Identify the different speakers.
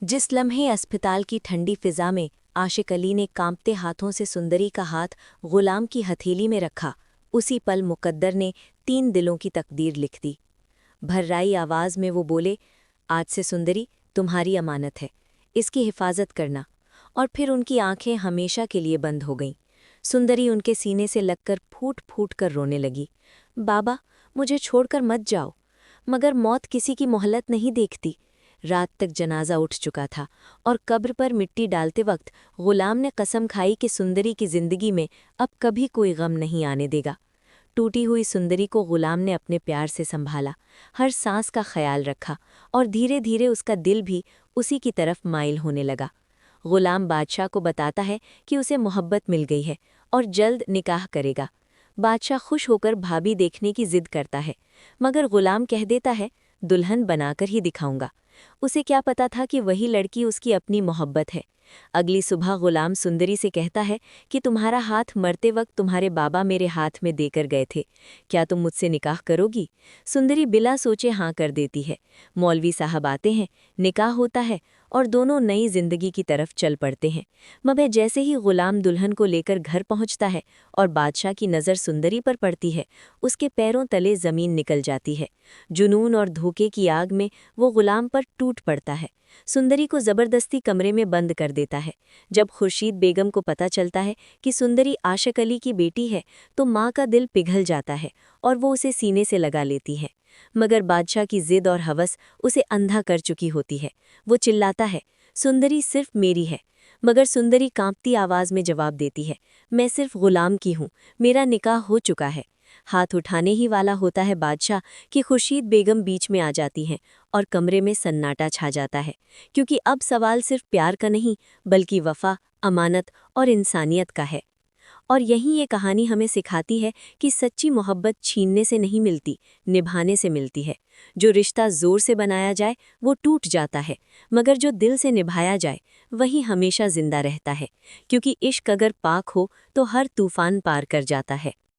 Speaker 1: जिस लम्हे अस्पताल की ठंडी फिजा में आशिक अली ने कांपते हाथों से सुंदरी का हाथ गुलाम की हथेली में रखा, उसी पल मुकद्दर ने 3 दिलों की तकदीर लिख दी। भर्राई आवाज में वो बोले, आज से सुंदरी तुम्हारी अमानत है, इसकी हिफाजत करना। और फिर उनकी आंखें हमेशा के लिए बंद हो गईं। सुंदरी उनके सीने से लगकर फूट फूट कर रोने लगी। बाबा, मुझे छोड़कर मत जाओ। मगर मौत किसी की मोहलत नहीं देखती। रात तक जनाजा उठ चुका था और कब्र पर मिट्टी डालते वक्त गुलाम ने कसम खाई कि सुंदरी की जिंदगी में अब कभी कोई गम नहीं आने देगा। टूटी हुई सुंदरी को गुलाम ने अपने प्यार से संभाला, हर सांस का ख्याल रखा और धीरे धीरे उसका दिल भी उसी की तरफ माइल होने लगा। गुलाम बादशाह को बताता है कि उसे मोहब्बत मिल गई है और जल्द निकाह करेगा। बादशाह खुश होकर भाभी देखने की जिद करता है, मगर गुलाम कह देता है, दुल्हन बनाकर ही दिखाऊंगा। उसे क्या पता था कि वही लड़की उसकी अपनी मोहब्बत है। अगली सुबह गुलाम सुंदरी से कहता है कि तुम्हारा हाथ मरते वक्त तुम्हारे बाबा मेरे हाथ में देकर गए थे, क्या तुम मुझसे निकाह करोगी? सुंदरी बिला सोचे हाँ कर देती है। मौलवी साहब आते हैं, निकाह होता है और दोनों नई जिंदगी की तरफ चल पड़ते हैं। मगर जैसे ही गुलाम दुल्हन को लेकर घर पहुंचता है और बादशाह की नज़र सुंदरी पर पड़ती है, उसके पैरों तले ज़मीन निकल जाती है। जुनून और धोखे की आग में वो गुलाम पर टूट पड़ता है। सुंदरी को ज़बरदस्ती कमरे में बंद कर देता है। जब खुर्शीद बेगम को पता चलता है कि सुंदरी आशिक अली की बेटी है, तो माँ का दिल पिघल जाता है और वो उसे सीने से लगा लेती है। मगर बादशाह की जिद और हवस उसे अंधा कर चुकी होती है। वो चिल्लाता है, सुंदरी सिर्फ मेरी है। मगर सुंदरी कांपती आवाज़ में जवाब देती है, मैं सिर्फ गुलाम की हूँ, मेरा निकाह हो चुका है। हाथ उठाने ही वाला होता है बादशाह कि खुर्शीद बेगम बीच में आ जाती हैं और कमरे में सन्नाटा छा जाता है, क्योंकि अब सवाल सिर्फ प्यार का नहीं बल्कि वफा, अमानत और इंसानियत का है। और यहीं ये कहानी हमें सिखाती है कि सच्ची मोहब्बत छीनने से नहीं मिलती, निभाने से मिलती है। जो रिश्ता जोर से बनाया जाए वो टूट जाता है, मगर जो दिल से निभाया जाए वही हमेशा जिंदा रहता है, क्योंकि इश्क अगर पाक हो तो हर तूफान पार कर जाता है।